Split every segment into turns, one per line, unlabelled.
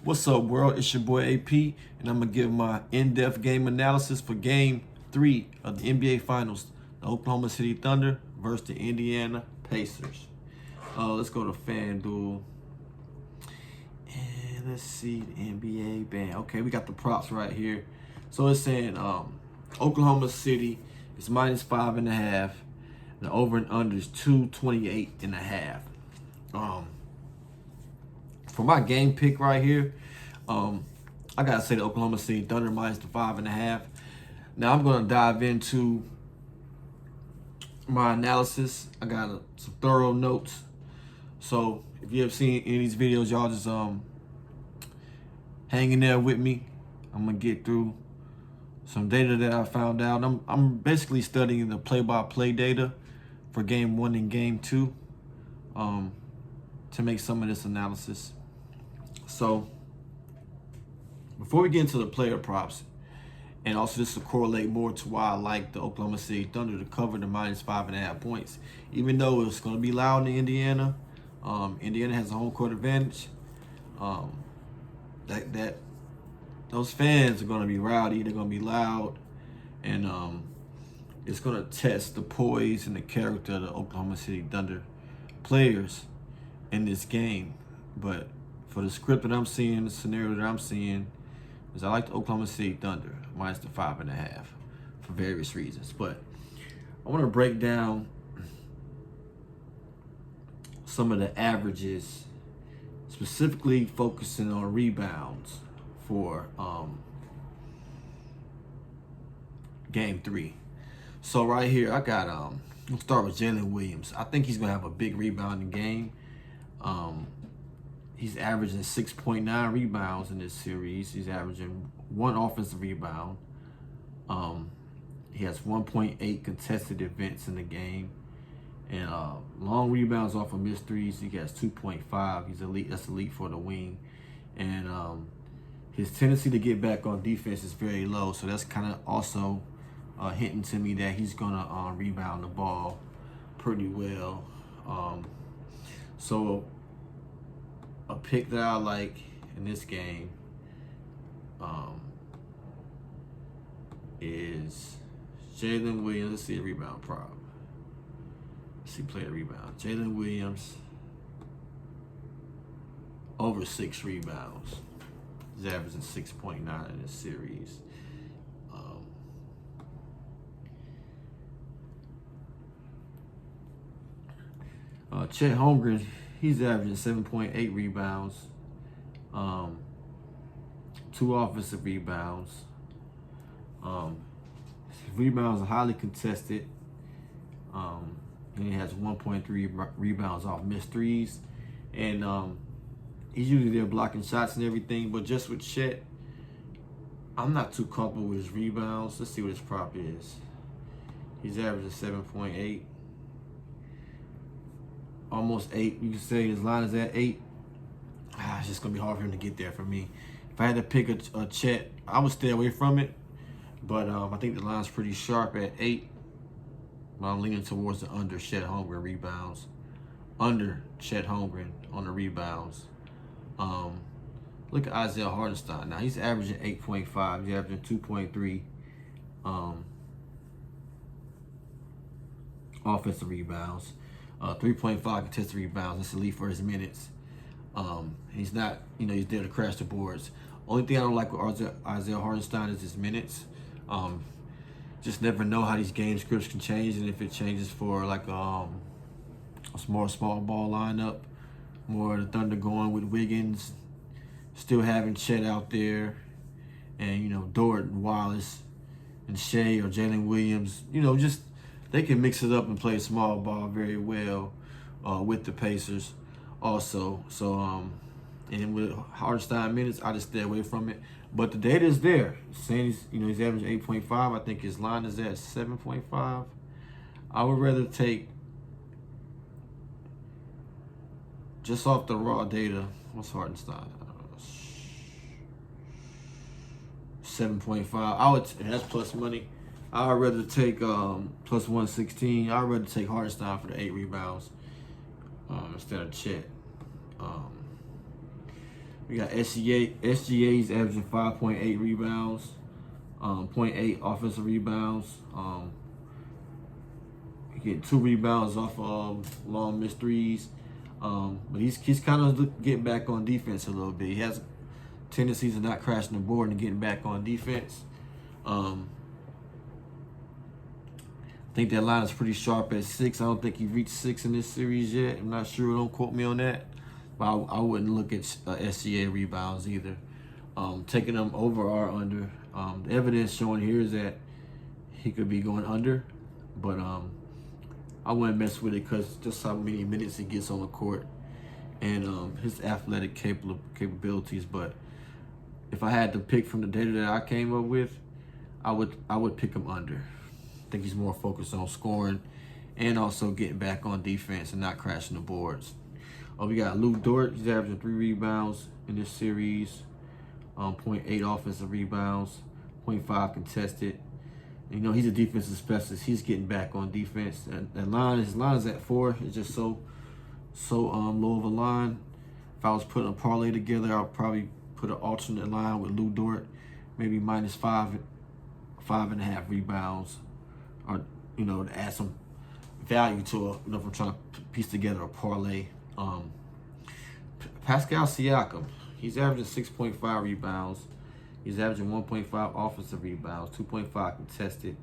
What's up, world? It's your boy AP, and I'm gonna give my in-depth game analysis for Game 3 of the NBA Finals, the Oklahoma City Thunder versus the Indiana Pacers. Let's go to FanDuel, and let's see the NBA band. Okay, we got the props right here. So it's saying Oklahoma City is -5.5. The over and under is 228.5. For my game pick right here, I gotta say the Oklahoma City Thunder -5.5. Now I'm gonna dive into my analysis. I got some thorough notes. So if you have seen any of these videos, y'all just hang in there with me. I'm gonna get through some data that I found out. I'm basically studying the play-by-play data for Game 1 and Game 2 to make some of this analysis. So before we get into the player props, and also this will correlate more to why I like the Oklahoma City Thunder to cover the -5.5 points. Even though it's going to be loud in Indiana, Indiana has a home court advantage. Those fans are going to be rowdy. They're going to be loud, and it's going to test the poise and the character of the Oklahoma City Thunder players in this game. But for the script that I'm seeing, the scenario that I'm seeing, is I like the Oklahoma City Thunder -5.5 for various reasons. But I want to break down some of the averages, specifically focusing on rebounds for Game 3. So right here, I got we'll start with Jalen Williams. I think he's gonna have a big rebounding game. He's averaging 6.9 rebounds in this series. He's averaging 1 offensive rebound. He has 1.8 contested events in the game. And long rebounds off of missed threes, he has 2.5. He's elite. That's elite for the wing. And his tendency to get back on defense is very low. So that's kind of also hinting to me that he's going to rebound the ball pretty well. So a pick that I like in this game is Jalen Williams. Let's see a rebound prop. Let's see player rebound. Jalen Williams over 6 rebounds. He's averaging 6.9 in this series. Chet Holmgren, he's averaging 7.8 rebounds, 2 offensive rebounds. His rebounds are highly contested. And he has 1.3 rebounds off missed threes. And he's usually there blocking shots and everything. But just with Chet, I'm not too comfortable with his rebounds. Let's see what his prop is. He's averaging 7.8. Almost 8. You can say his line is at 8. It's just going to be hard for him to get there for me. If I had to pick a Chet, I would stay away from it. But I think the line's pretty sharp at 8. But I'm leaning towards the under Chet Holmgren rebounds. Under Chet Holmgren on the rebounds. Look at Isaiah Hartenstein. Now, he's averaging 8.5. He's averaging 2.3 offensive rebounds. 3.5 contested rebounds. That's elite for his minutes. He's not, he's there to crash the boards. Only thing I don't like with Isaiah Hartenstein is his minutes. Just never know how these game scripts can change, and if it changes for like a small ball lineup, more of the Thunder going with Wiggins, still having Chet out there, and Dort and Wallace and Shea or Jalen Williams, just they can mix it up and play small ball very well with the Pacers also. So and with Hartenstein minutes, I just stay away from it. But the data is there. Saying he's averaging 8.5. I think his line is at 7.5. I would rather take, just off the raw data, what's Hartenstein? 7.5. And that's plus money. I would rather take plus 116. I would rather take Hartenstein for the 8 rebounds instead of Chet. We got SGA. SGA's averaging 5.8 rebounds, 0.8 offensive rebounds. He getting 2 rebounds off long missed threes. But he's kind of getting back on defense a little bit. He has tendencies of not crashing the board and getting back on defense. I think that line is pretty sharp at 6. I don't think he reached 6 in this series yet. I'm not sure. Don't quote me on that. But I wouldn't look at SGA rebounds either. Taking them over or under. The evidence showing here is that he could be going under. But I wouldn't mess with it because just how many minutes he gets on the court and his athletic capabilities. But if I had to pick from the data that I came up with, I would pick him under. I think he's more focused on scoring and also getting back on defense and not crashing the boards. We got Lu Dort. He's averaging 3 rebounds in this series, 0.8 offensive rebounds, 0.5 contested. You know, he's a defensive specialist. He's getting back on defense. And his line is at 4. It's just so low of a line. If I was putting a parlay together, I'll probably put an alternate line with Lu Dort, maybe minus 5.5 rebounds, or to add some value to it. If I'm trying to piece together a parlay. Pascal Siakam, he's averaging 6.5 rebounds. He's averaging 1.5 offensive rebounds, 2.5 contested.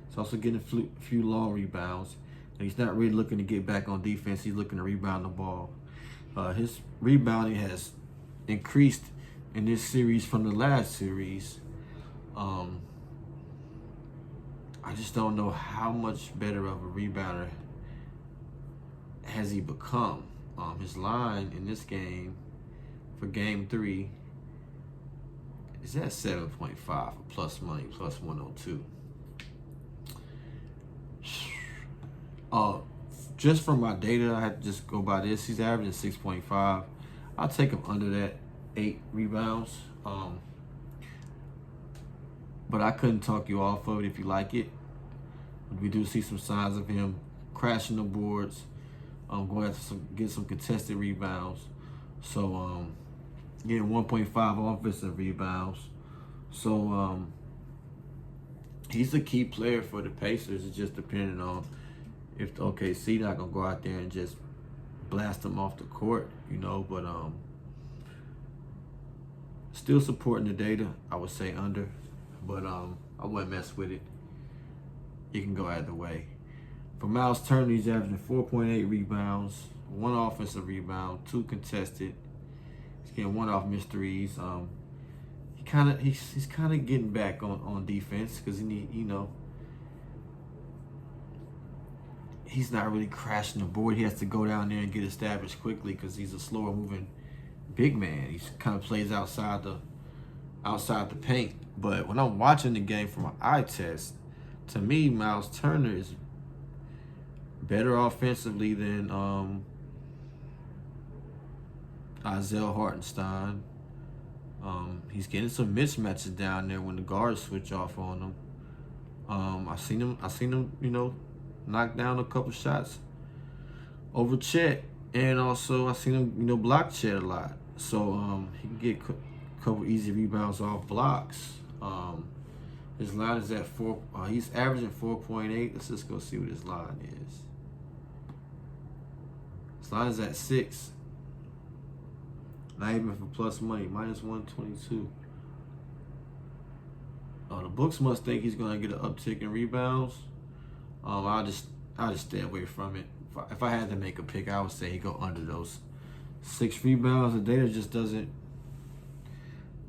He's also getting a few long rebounds. And he's not really looking to get back on defense. He's looking to rebound the ball. His rebounding has increased in this series from the last series. I just don't know how much better of a rebounder has he become. His line in this game for game 3 is at 7.5 for plus money, plus 102. Just from my data, I have to just go by this. He's averaging 6.5. I'll take him under that 8 rebounds. But I couldn't talk you off of it if you like it. We do see some signs of him crashing the boards, going after get some contested rebounds. So getting 1.5 offensive rebounds. So he's a key player for the Pacers. It's just depending on if the OKC not gonna go out there and just blast him off the court, But still supporting the data. I would say under, but I wouldn't mess with it. You can go either way. For Miles Turner, he's averaging 4.8 rebounds, 1 offensive rebound, 2 contested. He's getting 1 off missed threes. He's kind of getting back on defense because he's not really crashing the board. He has to go down there and get established quickly because he's a slower moving big man. He kind of plays outside the paint. But when I'm watching the game from an eye test, to me, Miles Turner is better offensively than Isaiah Hartenstein. He's getting some mismatches down there when the guards switch off on him. I seen him, knock down a couple shots over Chet, and also I seen him, block Chet a lot. So he can get a couple easy rebounds off blocks. His line is at 4. He's averaging 4.8. Let's just go see what his line is. His line is at 6. Not even for plus money, minus 122. The books must think he's gonna get an uptick in rebounds. I'll just stay away from it. If I had to make a pick, I would say he go under those 6 rebounds. The data just doesn't.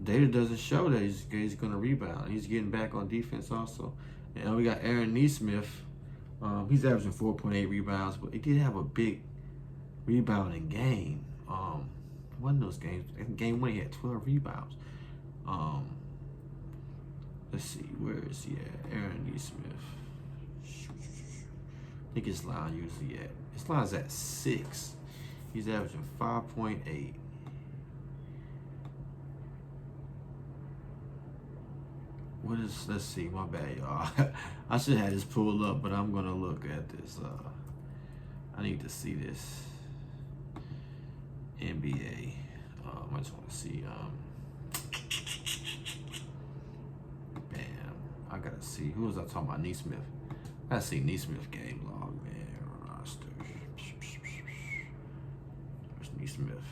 Data doesn't show that he's going to rebound. He's getting back on defense also. And we got Aaron Nesmith. He's averaging 4.8 rebounds, but he did have a big rebounding game. One of those games, in game 1, he had 12 rebounds. Let's see, where is he at? Aaron Nesmith. I think his line usually at. His line's at 6. He's averaging 5.8. Let's see, my bad, y'all. I should have this pulled up, but I'm gonna look at this. I need to see this. NBA. I just want to see. Bam. I gotta see. Who was I talking about? Neesmith. I gotta see Neesmith game log, man. Roster. There's Neesmith.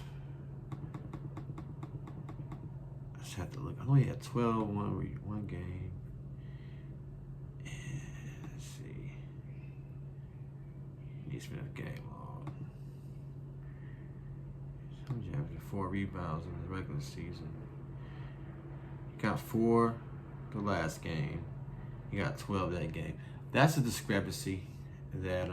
I just have to look. I know he had 12 one game. And let's see. Neesmith game log. He averaged 4 rebounds in the regular season. He got 4 the last game. He got 12 that game. That's a discrepancy that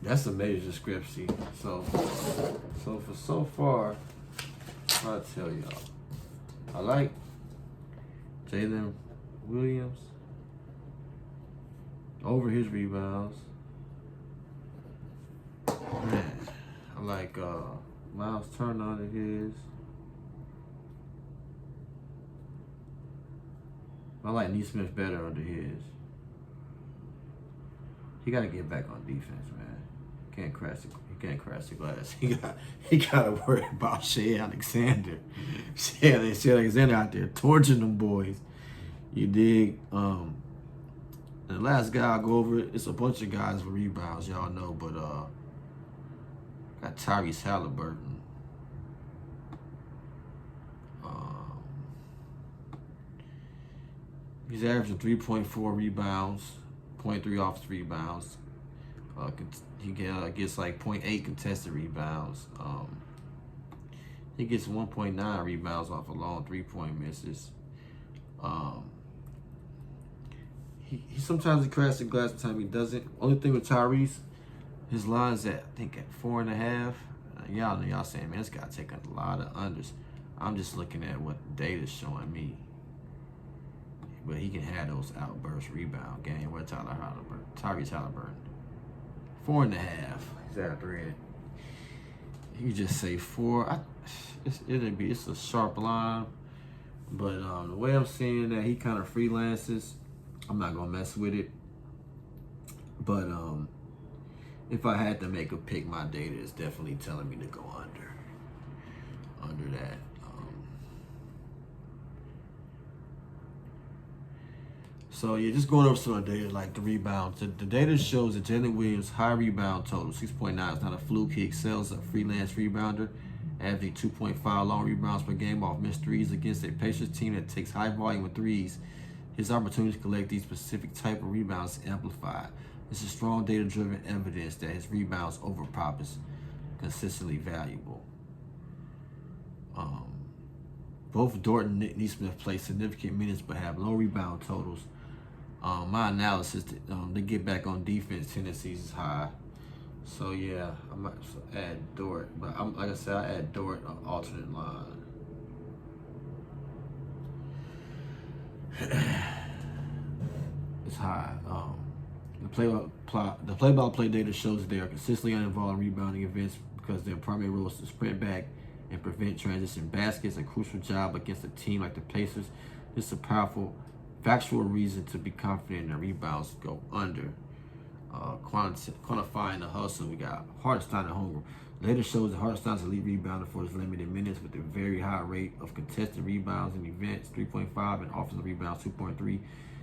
that's a major discrepancy. So for so far, I'll tell y'all, I like Jalen Williams over his rebounds. Man, I like Miles Turner under his. I like Neesmith better under his. He got to get back on defense, man. He can't crash the glass. He got to worry about Shea Alexander. Shea Alexander out there torching them boys. You dig? And the last guy I'll go over it. It's a bunch of guys with rebounds, y'all know, but got Tyrese Halliburton. He's averaging 3.4 rebounds, 0.3 offensive rebounds. He gets like 0.8 contested rebounds. He gets 1.9 rebounds off of long 3-point misses. He sometimes crashes the glass, sometimes he doesn't. Only thing with Tyrese, his line's at, I think, at 4.5. Y'all know, y'all saying, man, this guy taking a lot of unders. I'm just looking at what the data's showing me. But he can have those outburst rebound game. Where Tyrese Halliburton, 4.5. He's after it. You just say 4. It's a sharp line, but the way I'm seeing that he kind of freelances, I'm not gonna mess with it. But if I had to make a pick, my data is definitely telling me to go under that. So yeah, just going over some of the data, like the rebounds. The data shows that Jalen Williams' high rebound total, 6.9, is not a fluke. He excels as a freelance rebounder, averaging 2.5 long rebounds per game off missed threes against a Pacers team that takes high volume of threes. His opportunity to collect these specific type of rebounds is amplified. This is strong data-driven evidence that his rebounds over prop is consistently valuable. Both Dort and Neesmith play significant minutes but have low rebound totals. My analysis, to get back on defense tendencies is high. So yeah, I might add Dort, but like I said, I add Dort on alternate line. It's high. The play-by-play data shows that they are consistently uninvolved in rebounding events because their primary role is to sprint back and prevent transition baskets, a crucial job against a team like the Pacers. This is a powerful factual reason to be confident that rebounds go under. Quantifying the hustle, we got Hartenstein and Holmgren. Data shows that Hartenstein's elite rebounder for his limited minutes with a very high rate of contested rebounds in events, 3.5, and offensive rebounds, 2.3.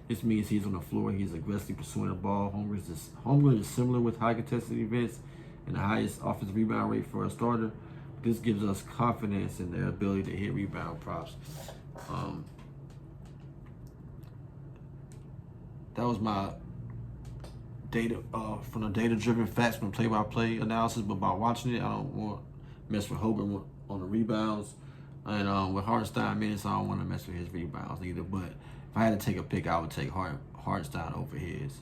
This means he's on the floor, he's aggressively pursuing the ball. Holmgren is similar with high contested events and the highest offensive rebound rate for a starter. This gives us confidence in their ability to hit rebound props. That was my data from the data-driven facts from play-by-play analysis. But by watching it, I don't want to mess with Holmgren on the rebounds, and with Hartenstein minutes, I don't want to mess with his rebounds either. But if I had to take a pick, I would take Hartenstein over his.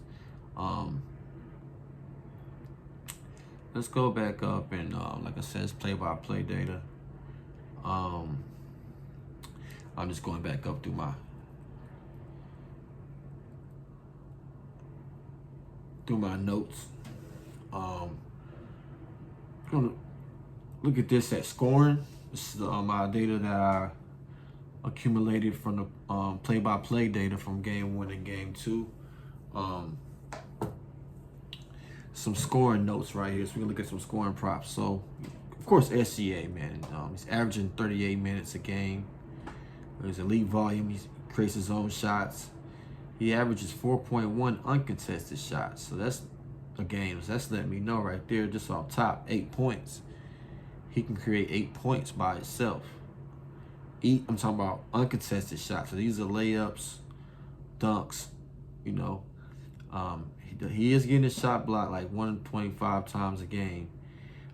Let's go back up and, like I said, it's play-by-play data. I'm just going back up through my notes. Gonna look at this at scoring. This is my data that I accumulated from the play-by-play data from game 1 and game 2. Some scoring notes right here. So we're gonna look at some scoring props. So of course, SGA, man. He's averaging 38 minutes a game. His elite volume. He creates his own shots. He averages 4.1 uncontested shots. So that's a game. So that's letting me know right there, just off top, 8 points. He can create 8 points by himself. I'm talking about uncontested shots. So these are layups, dunks, you know. He is getting his shot blocked like 125 times a game.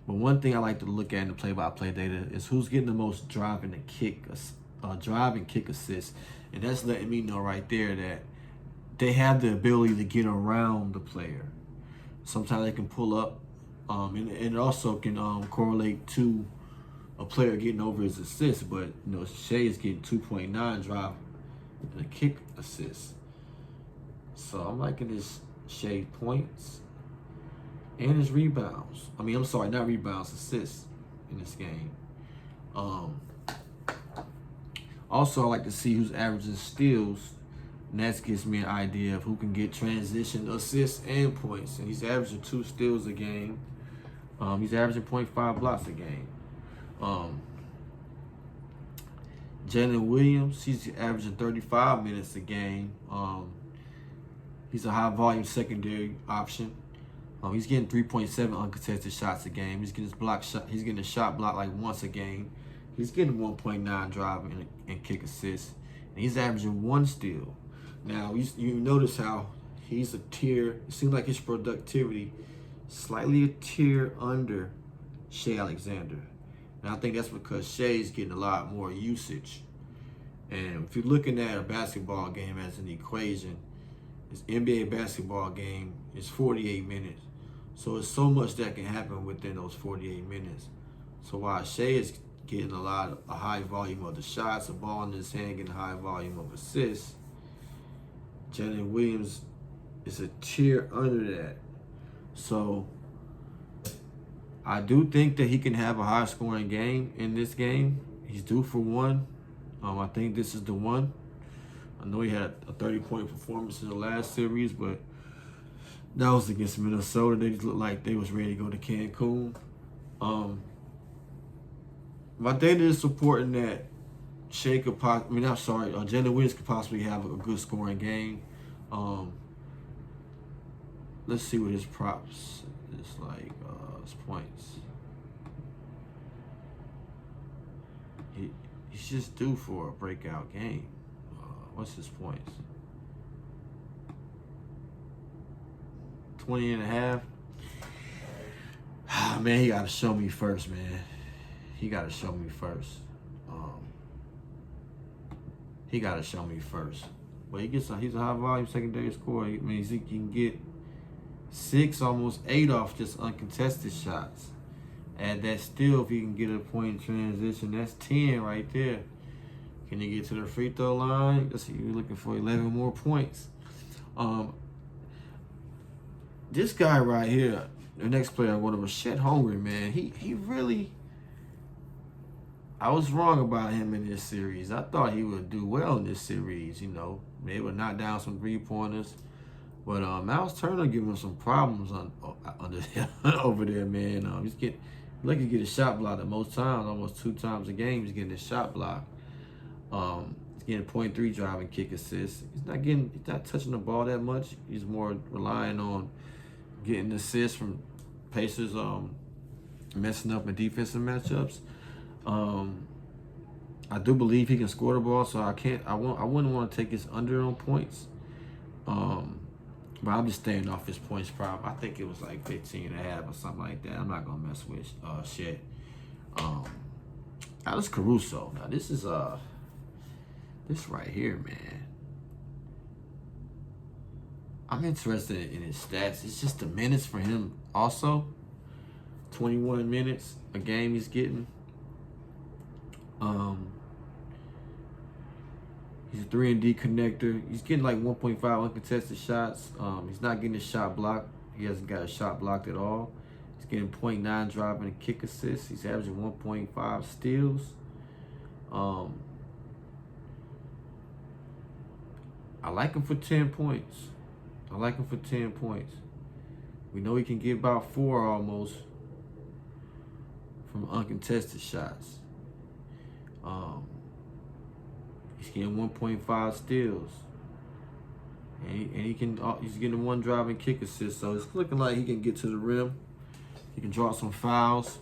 But one thing I like to look at in the play-by-play data is who's getting the most drive and kick assists. And that's letting me know right there that they have the ability to get around the player. Sometimes they can pull up, and it also can correlate to a player getting over his assists. But you know, Shai is getting 2.9 drive and a kick assist. So I'm liking his Shai points and his rebounds. I'm sorry, not rebounds, assists in this game. Also, I like to see who's averaging steals. And that gives me an idea of who can get transition assists and points. And he's averaging 2 steals a game. He's averaging 0.5 blocks a game. Jalen Williams, he's averaging 35 minutes a game. He's a high volume secondary option. He's getting 3.7 uncontested shots a game. He's getting a shot block like once a game. He's getting 1.9 drive and kick assists. And he's averaging 1 steal. Now, you notice how he's a tier. It seems like his productivity slightly a tier under Shai Alexander. And I think that's because Shai's getting a lot more usage. And if you're looking at a basketball game as an equation, this NBA basketball game is 48 minutes. So it's so much that can happen within those 48 minutes. So while Shai is getting a high volume of the shots, a ball in his hand, getting a high volume of assists, Jalen Williams is a tier under that. So I do think that he can have a high scoring game in this game. He's due for one. I think this is the one. I know he had a 30-point performance in the last series, but that was against Minnesota. They just looked like they was ready to go to Cancun. My data is supporting that Jalen Williams could possibly have a good scoring game. Let's see what his props is like. His points. He's just due for a breakout game. What's his points? 20.5. Man, he got to show me first, man. He got to show me first. He got to show me first. But he's a high volume secondary scorer. It means he can get 6, almost 8 off just uncontested shots. Add that steal if he can get a point in transition. That's 10 right there. Can he get to the free throw line? Let's see, you're looking for 11 more points. This guy right here, the next player I'm going to Chet Holmgren, man. He really, I was wrong about him in this series. I thought he would do well in this series, you know. They would knock down some 3-pointers. But Miles Turner giving him some problems over there, man. He's lucky to get a shot block at most times, almost 2 times a game. He's getting a shot block. He's getting 0.3 drive and kick assists. He's not touching the ball that much. He's more relying on getting assists from Pacers messing up in defensive matchups. I do believe he can score the ball, so I wouldn't want to take his under on points. But I'm just staying off his points prop. I think it was like 15.5 or something like that. I'm not gonna mess with shit. Alex Caruso. Now this is this right here, man. I'm interested in his stats. It's just the minutes for him also. 21 minutes a game he's getting. He's a 3-and-D connector. He's getting like 1.5 uncontested shots. He's not getting a shot blocked. He hasn't got a shot blocked at all. He's getting 0.9 drive and a kick assist. He's averaging 1.5 steals. I like him for 10 points. We know he can get about 4 almost from uncontested shots. He's getting 1.5 steals. And he's getting one drive and kick assist. So it's looking like he can get to the rim. He can draw some fouls.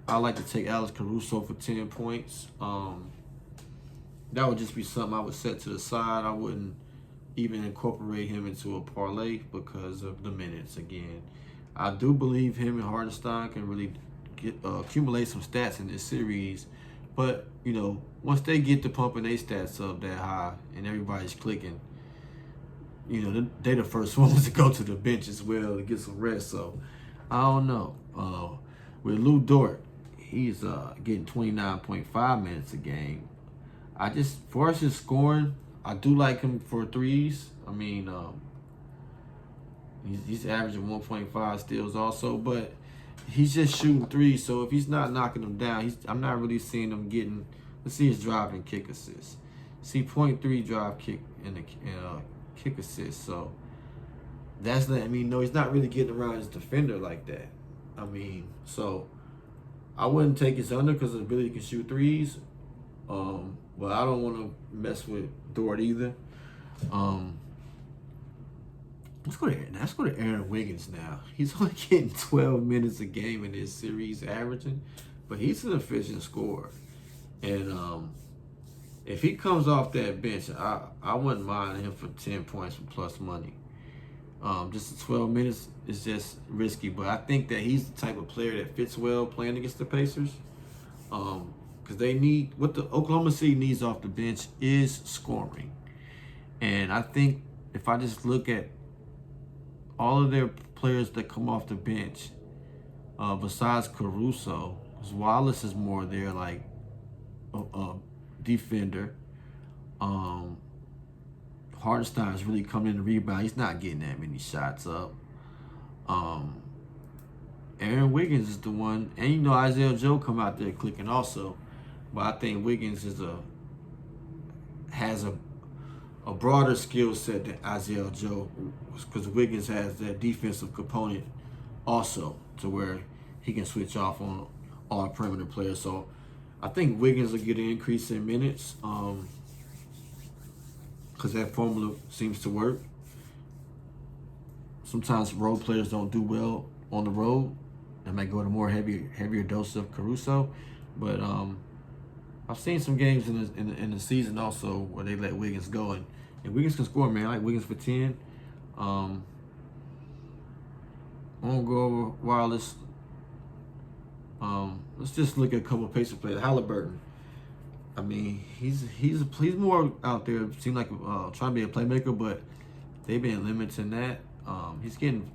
I like to take Alex Caruso for 10 points. That would just be something I would set to the side. I wouldn't even incorporate him into a parlay because of the minutes again. I do believe him and Hartenstein can really accumulate some stats in this series. But, you know, once they get to pumping their stats up that high and everybody's clicking, you know, they're the first ones to go to the bench as well to get some rest. So, I don't know. With Lou Dort, he's getting 29.5 minutes a game. For us his scoring, I do like him for threes. I mean, he's averaging 1.5 steals also, but he's just shooting threes. So if he's not knocking them down, I'm not really seeing him getting. Let's see his drive and kick assist. See 0.3 drive kick and kick assist. So that's letting me know he's not really getting around his defender like that. I mean, so I wouldn't take his under because his ability can shoot threes. But I don't want to mess with Dort either. Let's go to Aaron Wiggins now. He's only getting 12 minutes a game in this series averaging, but he's an efficient scorer. And if he comes off that bench, I wouldn't mind him for 10 points for plus money. Just 12 minutes is just risky, but I think that he's the type of player that fits well playing against the Pacers. Because they need, what the Oklahoma City needs off the bench is scoring. And I think if I just look at all of their players that come off the bench, besides Caruso, because Wallace is more there like a defender. Hartenstein is really coming in to rebound. He's not getting that many shots up. Aaron Wiggins is the one, and you know Isaiah Joe come out there clicking also. But I think Wiggins has a broader skill set than Isaiah Joe, because Wiggins has that defensive component also, to where he can switch off on all perimeter players. So I think Wiggins will get an increase in minutes, because that formula seems to work. Sometimes road players don't do well on the road. They might go to more heavier dose of Caruso, but I've seen some games in the season also where they let Wiggins go, and Wiggins can score, man. I like Wiggins for 10. I won't go over Wallace. Let's just look at a couple of Pacer players. Halliburton. I mean, he's more out there. Seems like trying to be a playmaker, but they've been limiting that. He's getting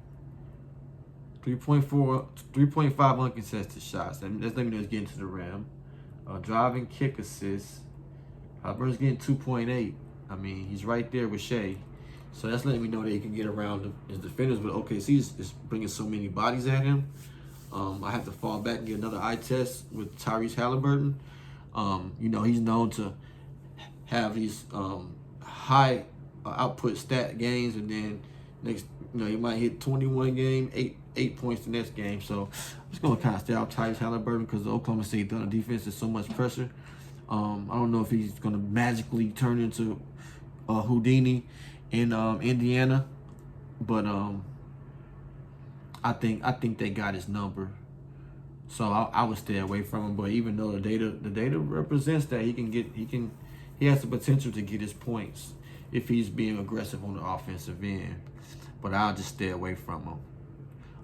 3.5 uncontested shots. That's let me know he's getting to the rim. Driving kick assist. Halliburton's getting 2.8. I mean, he's right there with Shea. So that's letting me know that he can get around his defenders. But OKC is bringing so many bodies at him. I have to fall back and get another eye test with Tyrese Halliburton. You know, he's known to have these high output stat games, and then next, you know, he might hit 21 game, eight points the next game. So I'm just gonna kind of stay out Tyrese Halliburton because the Oklahoma City Thunder defense is so much pressure. I don't know if he's gonna magically turn into Houdini in Indiana, but I think they got his number. So I would stay away from him. But even though the data represents that he has the potential to get his points if he's being aggressive on the offensive end. But I'll just stay away from him.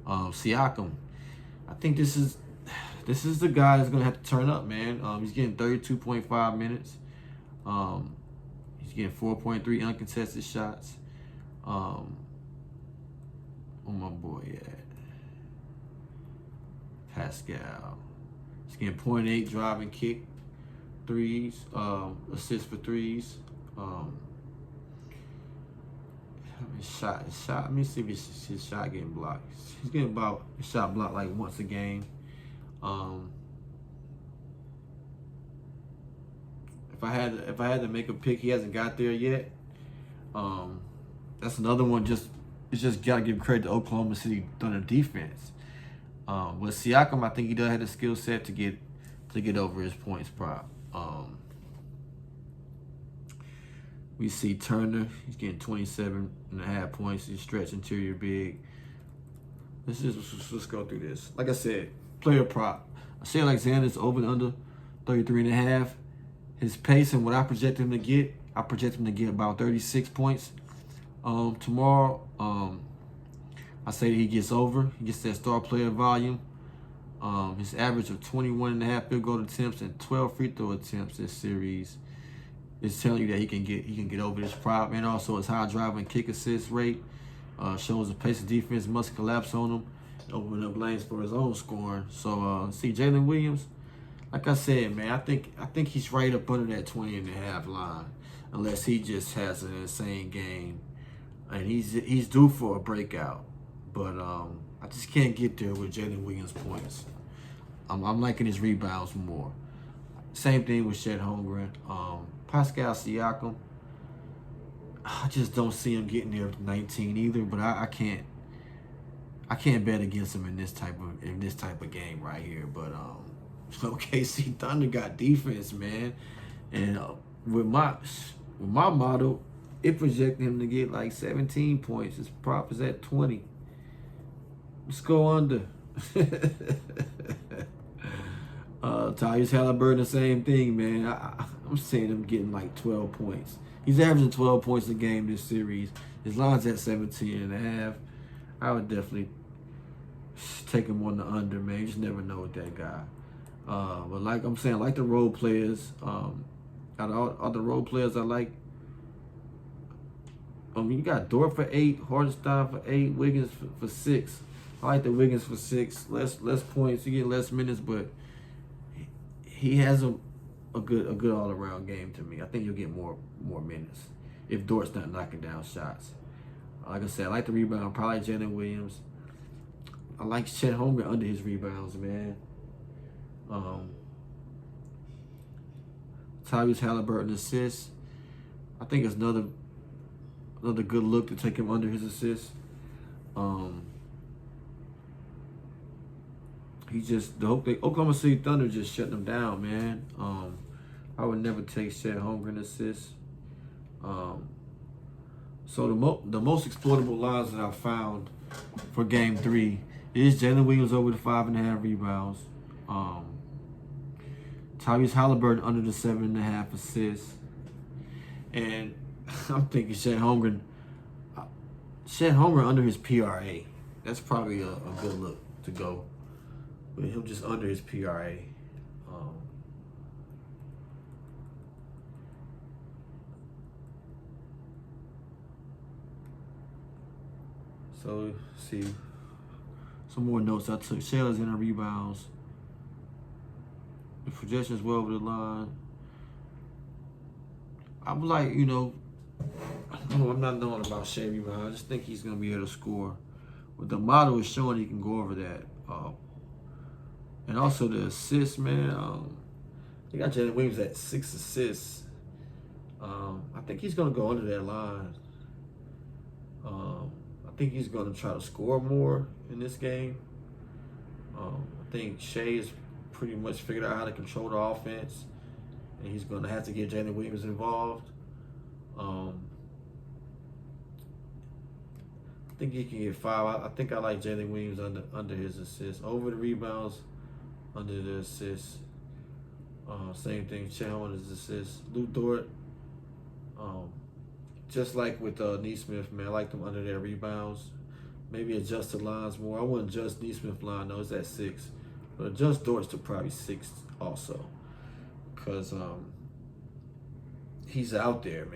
Siakam, I think this is the guy that's gonna have to turn up, man. He's getting 32.5 minutes. He's getting 4.3 uncontested shots. Oh my boy at Pascal. He's getting 0.8 drive and kick threes, assists for threes. Shot. Let me see if his shot getting blocked. He's getting about a shot blocked like once a game. If I had to make a pick, he hasn't got there yet. That's another one. It's just gotta give credit to Oklahoma City Thunder defense. With Siakam, I think he does have the skill set to get to get over his points prop. We see Turner. He's getting 27.5 points. He's stretch interior big. Let's go through this. Like I said, player prop. Shai Alexander's over and under 33.5. His pace and what I project him to get, I project him to get about 36 points. Tomorrow, I say he gets over. He gets that star player volume. His average of 21.5 field goal attempts and 12 free throw attempts this series is telling you that he can get over this prop. And also his high drive and kick assist rate shows the pace of defense must collapse on him, opening up lanes for his own scoring. So see Jalen Williams, like I said, man, I think he's right up under that 20.5 line, unless he just has an insane game, and he's due for a breakout. But I just can't get there with Jalen Williams points. I'm liking his rebounds more. Same thing with Chet Holmgren. Pascal Siakam, I just don't see him getting there with 19 either. But I can't bet against him in this type of game right here. But OKC Thunder got defense, man, and with my model, it projected him to get like 17 points. His prop is at 20. Let's go under. Tyrese Halliburton, the same thing, man. I'm seeing him getting like 12 points. He's averaging 12 points a game this series. His line's at 17.5. I would definitely take him on the under, man. You just never know with that guy. But like I'm saying, like the role players, out of all other role players I like, you got Dort for 8, Hartenstein for 8, Wiggins for 6. I like the Wiggins for 6. Less points, you get less minutes, but he has a good all around game to me. I think you'll get more minutes if Dort's not knocking down shots. Like I said, I like the rebound. Probably Jalen Williams. I like Chet Holmgren under his rebounds, man. Tyrese Halliburton assists. I think it's another good look to take him under his assists. The Oklahoma City Thunder just shut them down, man. I would never take Chet Holmgren assists. So the most exploitable lines that I found for Game 3 is Jalen Williams over the 5.5 rebounds. Tyrese Halliburton under the 7.5 assists. And I'm thinking Chet Holmgren under his PRA. That's probably a good look to go with him just under his PRA. So, see, some more notes I took. Shai Alexander rebounds. The projections well over the line. I'm like, I'm not knowing about Shai rebounds. I just think he's going to be able to score. But the model is showing he can go over that. And also the assists, man. They got Jalen Williams at 6 assists. I think he's going to go under that line. I think he's going to try to score more in this game. I think Shai has pretty much figured out how to control the offense, and he's going to have to get Jalen Williams involved. I think he can get 5. I think I like Jalen Williams under his assists. Over the rebounds, under the assists. Same thing, Chet Holmgren's assists. Lou Dort, just like with Nesmith, man, I like them under their rebounds. Maybe adjust the lines more. I wouldn't adjust Nesmith's line, though. It's at 6. But adjust Dort's to probably 6 also. Because he's out there, man.